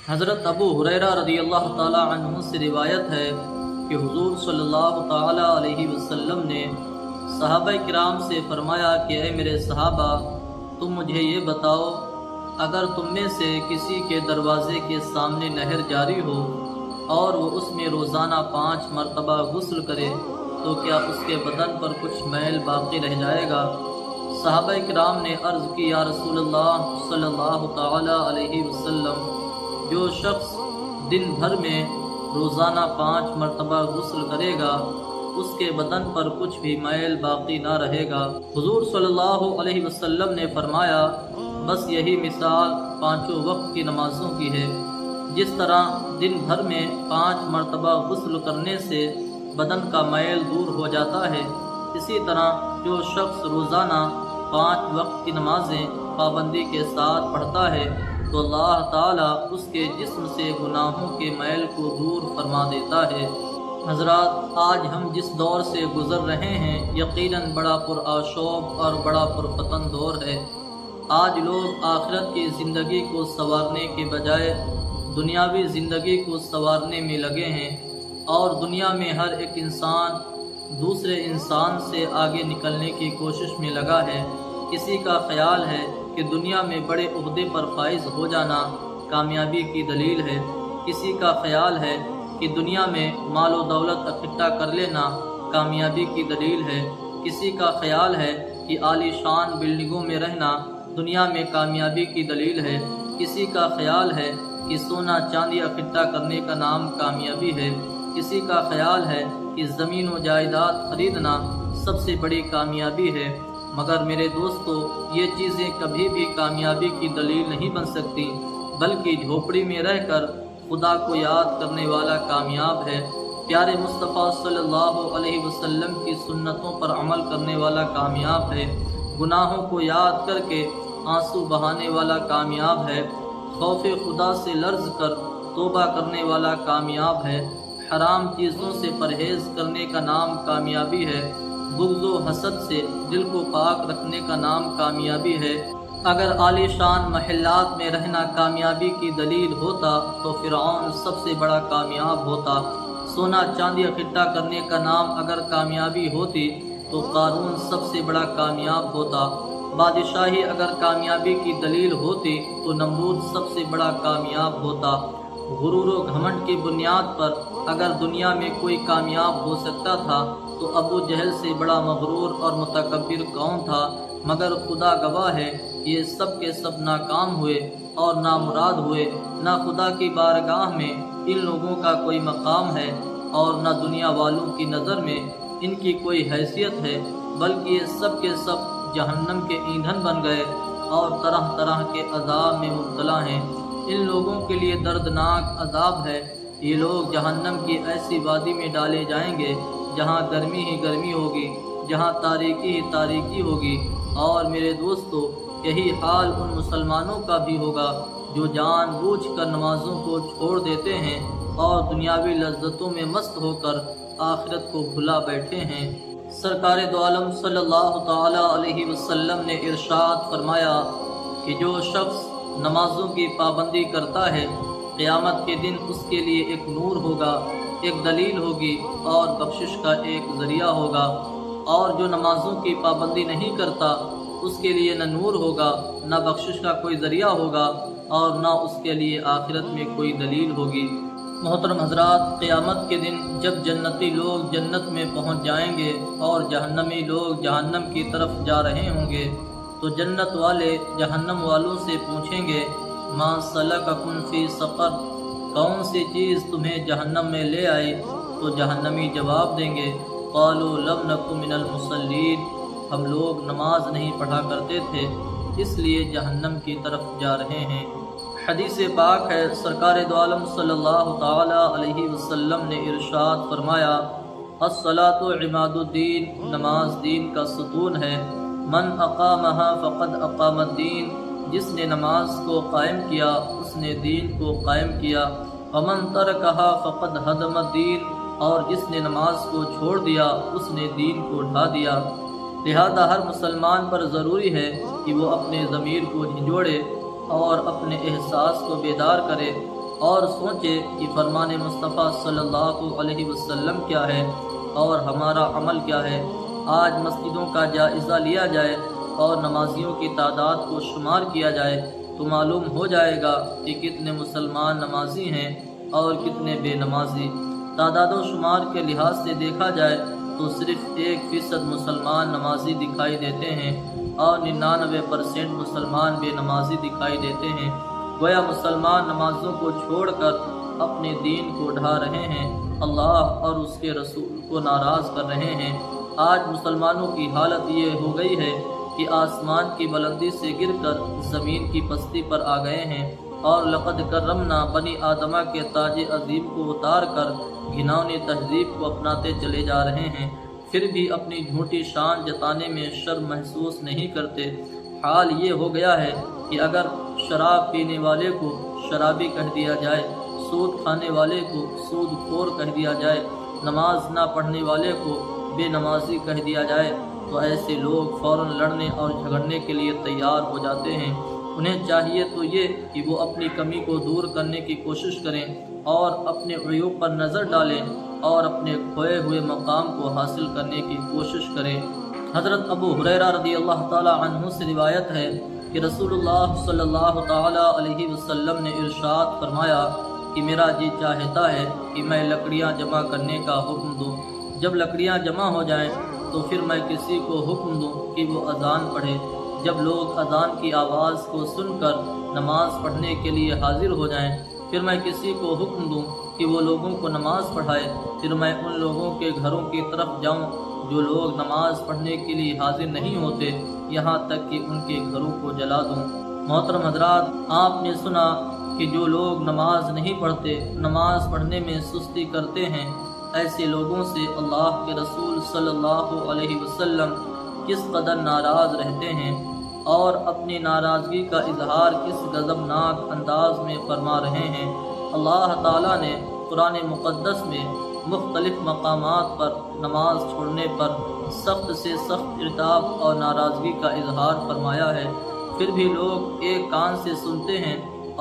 حضرت ابو ہریرہ رضی اللہ تعالی عنہ سے روایت ہے کہ حضور صلی اللہ تعالی علیہ وسلم نے صحابہ کرام سے فرمایا کہ اے میرے صحابہ، تم مجھے یہ بتاؤ، اگر تم میں سے کسی کے دروازے کے سامنے نہر جاری ہو اور وہ اس میں روزانہ 5 مرتبہ غسل کرے تو کیا اس کے بدن پر کچھ میل باقی رہ جائے گا؟ صحابہ کرام نے عرض کی، یا رسول اللہ صلی اللہ تعالی علیہ وسلم، جو شخص دن بھر میں روزانہ 5 مرتبہ غسل کرے گا اس کے بدن پر کچھ بھی میل باقی نہ رہے گا۔ حضور صلی اللہ علیہ وسلم نے فرمایا، بس یہی مثال 5 وقت کی نمازوں کی ہے۔ جس طرح دن بھر میں 5 مرتبہ غسل کرنے سے بدن کا میل دور ہو جاتا ہے، اسی طرح جو شخص روزانہ 5 وقت کی نمازیں پابندی کے ساتھ پڑھتا ہے تو اللہ تعالیٰ اس کے جسم سے گناہوں کے میل کو دور فرما دیتا ہے۔ حضرات، آج ہم جس دور سے گزر رہے ہیں یقیناً بڑا پرآشوب اور بڑا پرفتن دور ہے۔ آج لوگ آخرت کی زندگی کو سنوارنے کے بجائے دنیاوی زندگی کو سنوارنے میں لگے ہیں، اور دنیا میں ہر ایک انسان دوسرے انسان سے آگے نکلنے کی کوشش میں لگا ہے۔ کسی کا خیال ہے کہ دنیا میں بڑے عہدے پر فائز ہو جانا کامیابی کی دلیل ہے، کسی کا خیال ہے کہ دنیا میں مال و دولت اکٹھا کر لینا کامیابی کی دلیل ہے، کسی کا خیال ہے کہ عالی شان بلڈنگوں میں رہنا دنیا میں کامیابی کی دلیل ہے، کسی کا خیال ہے کہ سونا چاندی اکٹھا کرنے کا نام کامیابی ہے، کسی کا خیال ہے کہ زمین و جائیداد خریدنا سب سے بڑی کامیابی ہے۔ مگر میرے دوستو، یہ چیزیں کبھی بھی کامیابی کی دلیل نہیں بن سکتی، بلکہ جھوپڑی میں رہ کر خدا کو یاد کرنے والا کامیاب ہے، پیارے مصطفیٰ صلی اللہ علیہ وسلم کی سنتوں پر عمل کرنے والا کامیاب ہے، گناہوں کو یاد کر کے آنسو بہانے والا کامیاب ہے، خوف خدا سے لرز کر توبہ کرنے والا کامیاب ہے، حرام چیزوں سے پرہیز کرنے کا نام کامیابی ہے، بغض و حسد سے دل کو پاک رکھنے کا نام کامیابی ہے۔ اگر عالی شان محلات میں رہنا کامیابی کی دلیل ہوتا تو فرعون سب سے بڑا کامیاب ہوتا، سونا چاندی اکٹھا کرنے کا نام اگر کامیابی ہوتی تو قارون سب سے بڑا کامیاب ہوتا، بادشاہی اگر کامیابی کی دلیل ہوتی تو نمرود سب سے بڑا کامیاب ہوتا، غرور و گھمنڈ کی بنیاد پر اگر دنیا میں کوئی کامیاب ہو سکتا تھا تو ابو جہل سے بڑا مغرور اور متکبر کون تھا؟ مگر خدا گواہ ہے، یہ سب کے سب ناکام ہوئے اور نامراد ہوئے۔ نہ خدا کی بارگاہ میں ان لوگوں کا کوئی مقام ہے اور نہ دنیا والوں کی نظر میں ان کی کوئی حیثیت ہے، بلکہ یہ سب کے سب جہنم کے ایندھن بن گئے اور طرح طرح کے عذاب میں مبتلا ہیں۔ ان لوگوں کے لیے دردناک عذاب ہے، یہ لوگ جہنم کی ایسی وادی میں ڈالے جائیں گے جہاں گرمی ہی گرمی ہوگی، جہاں تاریکی ہی تاریکی ہوگی۔ اور میرے دوستو، یہی حال ان مسلمانوں کا بھی ہوگا جو جان بوجھ کر نمازوں کو چھوڑ دیتے ہیں اور دنیاوی لذتوں میں مست ہو کر آخرت کو بھلا بیٹھے ہیں۔ سرکار دو عالم صلی اللہ تعالی علیہ وسلم نے ارشاد فرمایا کہ جو شخص نمازوں کی پابندی کرتا ہے قیامت کے دن اس کے لیے ایک نور ہوگا، ایک دلیل ہوگی اور بخشش کا ایک ذریعہ ہوگا، اور جو نمازوں کی پابندی نہیں کرتا اس کے لیے نہ نور ہوگا، نہ بخشش کا کوئی ذریعہ ہوگا، اور نہ اس کے لیے آخرت میں کوئی دلیل ہوگی۔ محترم حضرات، قیامت کے دن جب جنتی لوگ جنت میں پہنچ جائیں گے اور جہنمی لوگ جہنم کی طرف جا رہے ہوں گے تو جنت والے جہنم والوں سے پوچھیں گے، ما سلککم فی سقر، کون سی چیز تمہیں جہنم میں لے آئی؟ تو جہنمی جواب دیں گے، قالوا لم نک من المصلین، ہم لوگ نماز نہیں پڑھا کرتے تھے اس لیے جہنم کی طرف جا رہے ہیں۔ حدیث پاک ہے، سرکار دو عالم صلی اللہ تعالی علیہ وسلم نے ارشاد فرمایا، الصلاۃ عماد الدین، نماز دین کا ستون ہے، من اقامہا فقد اقام الدین، جس نے نماز کو قائم کیا اس نے دین کو قائم کیا، ومن ترکہا فقد ہدم الدین، اور جس نے نماز کو چھوڑ دیا اس نے دین کو ڈھا دیا۔ لہذا ہر مسلمان پر ضروری ہے کہ وہ اپنے ضمیر کو جھنجھوڑے اور اپنے احساس کو بیدار کرے اور سوچے کہ فرمان مصطفیٰ صلی اللہ علیہ وسلم کیا ہے اور ہمارا عمل کیا ہے۔ آج مسجدوں کا جائزہ لیا جائے اور نمازیوں کی تعداد کو شمار کیا جائے تو معلوم ہو جائے گا کہ کتنے مسلمان نمازی ہیں اور کتنے بے نمازی۔ تعداد و شمار کے لحاظ سے دیکھا جائے تو صرف 1% مسلمان نمازی دکھائی دیتے ہیں اور 99% مسلمان بے نمازی دکھائی دیتے ہیں۔ گویا مسلمان نمازوں کو چھوڑ کر اپنے دین کو ڈھا رہے ہیں، اللہ اور اس کے رسول کو ناراض کر رہے ہیں۔ آج مسلمانوں کی حالت یہ ہو گئی ہے کہ آسمان کی بلندی سے گر کر زمین کی پستی پر آ گئے ہیں اور لقد کرمنا بنی آدمہ کے تاج عظیم کو اتار کر گھناؤنی تہذیب کو اپناتے چلے جا رہے ہیں، پھر بھی اپنی جھوٹی شان جتانے میں شرم محسوس نہیں کرتے۔ حال یہ ہو گیا ہے کہ اگر شراب پینے والے کو شرابی کہہ دیا جائے، سود کھانے والے کو سود خور کہہ دیا جائے، نماز نہ پڑھنے والے کو بے نمازی کہہ دیا جائے تو ایسے لوگ فوراً لڑنے اور جھگڑنے کے لیے تیار ہو جاتے ہیں۔ انہیں چاہیے تو یہ کہ وہ اپنی کمی کو دور کرنے کی کوشش کریں اور اپنے عیوب پر نظر ڈالیں اور اپنے کھوئے ہوئے مقام کو حاصل کرنے کی کوشش کریں۔ حضرت ابو ہریرہ رضی اللہ تعالی عنہ سے روایت ہے کہ رسول اللہ صلی اللہ تعالی علیہ وسلم نے ارشاد فرمایا کہ میرا جی چاہتا ہے کہ میں لکڑیاں جمع کرنے کا حکم دوں، جب لکڑیاں جمع ہو جائیں تو پھر میں کسی کو حکم دوں کہ وہ اذان پڑھے، جب لوگ اذان کی آواز کو سن کر نماز پڑھنے کے لیے حاضر ہو جائیں پھر میں کسی کو حکم دوں کہ وہ لوگوں کو نماز پڑھائے، پھر میں ان لوگوں کے گھروں کی طرف جاؤں جو لوگ نماز پڑھنے کے لیے حاضر نہیں ہوتے، یہاں تک کہ ان کے گھروں کو جلا دوں۔ محترم حضرات، آپ نے سنا کہ جو لوگ نماز نہیں پڑھتے، نماز پڑھنے میں سستی کرتے ہیں، ایسے لوگوں سے اللہ کے رسول صلی اللہ علیہ وسلم کس قدر ناراض رہتے ہیں اور اپنی ناراضگی کا اظہار کس غضبناک انداز میں فرما رہے ہیں۔ اللہ تعالیٰ نے قرآن مقدس میں مختلف مقامات پر نماز چھوڑنے پر سخت سے سخت عتاب اور ناراضگی کا اظہار فرمایا ہے، پھر بھی لوگ ایک کان سے سنتے ہیں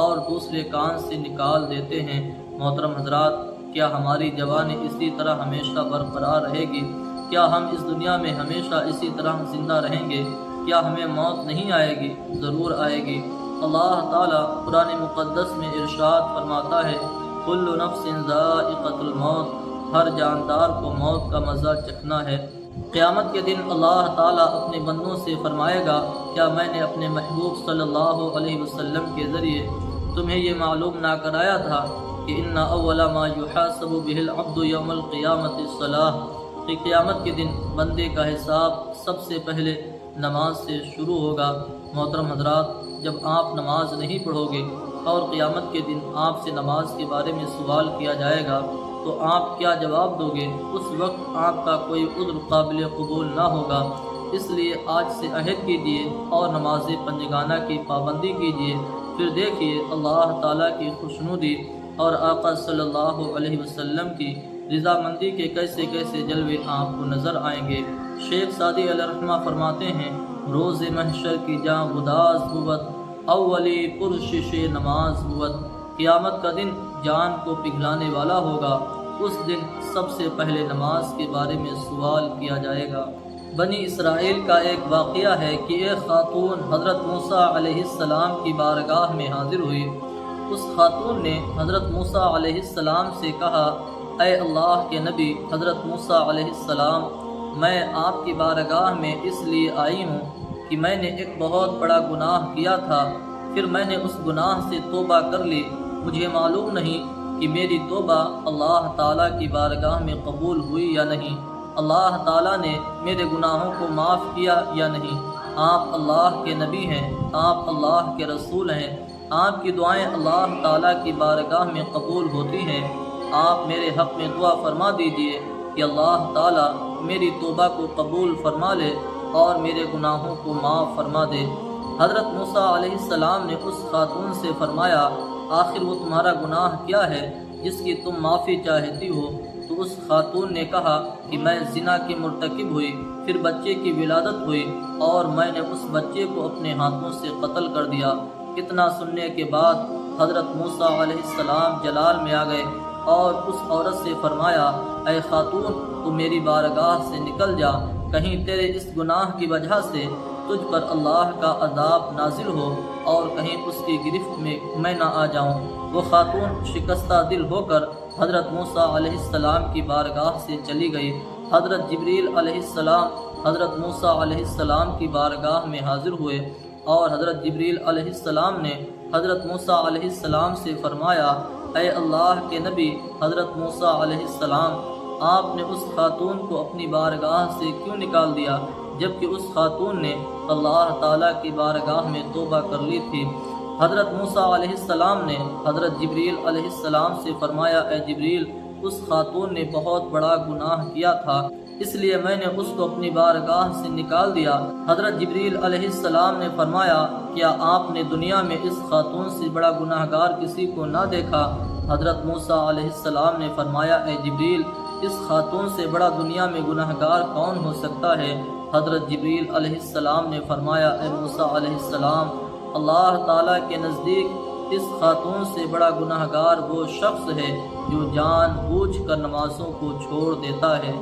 اور دوسرے کان سے نکال دیتے ہیں۔ محترم حضرات، کیا ہماری جوانی اسی طرح ہمیشہ برقرار رہے گی؟ کیا ہم اس دنیا میں ہمیشہ اسی طرح زندہ رہیں گے؟ کیا ہمیں موت نہیں آئے گی؟ ضرور آئے گی۔ اللہ تعالیٰ قرآن مقدس میں ارشاد فرماتا ہے، کل نفس ذائقۃ الموت، ہر جاندار کو موت کا مزہ چکھنا ہے۔ قیامت کے دن اللہ تعالیٰ اپنے بندوں سے فرمائے گا، کیا میں نے اپنے محبوب صلی اللہ علیہ وسلم کے ذریعے تمہیں یہ معلوم نہ کرایا تھا کہ ان اول ما یحاسب به العبد یوم القیامت الصلاۃ، کہ قیامت کے دن بندے کا حساب سب سے پہلے نماز سے شروع ہوگا۔ محترم حضرات، جب آپ نماز نہیں پڑھو گے اور قیامت کے دن آپ سے نماز کے بارے میں سوال کیا جائے گا تو آپ کیا جواب دو گے؟ اس وقت آپ کا کوئی عذر قابل قبول نہ ہوگا۔ اس لیے آج سے عہد کیجیے اور نماز پنجگانہ کی پابندی کیجیے، پھر دیکھیے اللہ تعالیٰ کی خوشنودی اور آقا صلی اللہ علیہ وسلم کی رضامندی کے کیسے کیسے جلوے آپ کو نظر آئیں گے۔ شیخ سعدی علیہ رحمہ فرماتے ہیں، روز محشر کی جاں گداز بود، اولی پرشش نماز بود۔ قیامت کا دن جان کو پگھلانے والا ہوگا، اس دن سب سے پہلے نماز کے بارے میں سوال کیا جائے گا۔ بنی اسرائیل کا ایک واقعہ ہے کہ ایک خاتون حضرت موسیٰ علیہ السلام کی بارگاہ میں حاضر ہوئی۔ اس خاتون نے حضرت موسیٰ علیہ السلام سے کہا، اے اللہ کے نبی حضرت موسیٰ علیہ السلام، میں آپ کی بارگاہ میں اس لیے آئی ہوں کہ میں نے ایک بہت بڑا گناہ کیا تھا، پھر میں نے اس گناہ سے توبہ کر لی، مجھے معلوم نہیں کہ میری توبہ اللہ تعالیٰ کی بارگاہ میں قبول ہوئی یا نہیں، اللہ تعالیٰ نے میرے گناہوں کو معاف کیا یا نہیں۔ آپ اللہ کے نبی ہیں، آپ اللہ کے رسول ہیں، آپ کی دعائیں اللہ تعالیٰ کی بارگاہ میں قبول ہوتی ہیں۔ آپ میرے حق میں دعا فرما دیجئے کہ اللہ تعالیٰ میری توبہ کو قبول فرما لے اور میرے گناہوں کو معاف فرما دے۔ حضرت موسیٰ علیہ السلام نے اس خاتون سے فرمایا، آخر وہ تمہارا گناہ کیا ہے جس کی تم معافی چاہتی ہو؟ تو اس خاتون نے کہا کہ میں زنا کی مرتکب ہوئی، پھر بچے کی ولادت ہوئی اور میں نے اس بچے کو اپنے ہاتھوں سے قتل کر دیا۔ اتنا سننے کے بعد حضرت موسیٰ علیہ السلام جلال میں آ گئے اور اس عورت سے فرمایا اے خاتون تو میری بارگاہ سے نکل جا، کہیں تیرے اس گناہ کی وجہ سے تجھ پر اللہ کا عذاب نازل ہو اور کہیں اس کی گرفت میں نہ آ جاؤں۔ وہ خاتون شکستہ دل ہو کر حضرت موسیٰ علیہ السلام کی بارگاہ سے چلی گئی۔ حضرت جبریل علیہ السلام حضرت موسیٰ علیہ السلام کی بارگاہ میں حاضر ہوئے اور حضرت جبریل علیہ السلام نے حضرت موسیٰ علیہ السلام سے فرمایا اے اللہ کے نبی حضرت موسیٰ علیہ السلام، آپ نے اس خاتون کو اپنی بارگاہ سے کیوں نکال دیا جبکہ اس خاتون نے اللہ تعالیٰ کی بارگاہ میں توبہ کر لی تھی؟ حضرت موسیٰ علیہ السلام نے حضرت جبریل علیہ السلام سے فرمایا اے جبریل، اس خاتون نے بہت بڑا گناہ کیا تھا، اس لیے میں نے اس کو اپنی بارگاہ سے نکال دیا۔ حضرت جبریل علیہ السلام نے فرمایا کیا آپ نے دنیا میں اس خاتون سے بڑا گناہ گار کسی کو نہ دیکھا؟ حضرت موسیٰ علیہ السلام نے فرمایا اے جبریل، اس خاتون سے بڑا دنیا میں گناہ گار کون ہو سکتا ہے؟ حضرت جبریل علیہ السلام نے فرمایا اے موسیٰ علیہ السلام، اللہ تعالیٰ کے نزدیک اس خاتون سے بڑا گناہ گار وہ شخص ہے جو جان بوجھ کر نمازوں کو چھوڑ دیتا ہے۔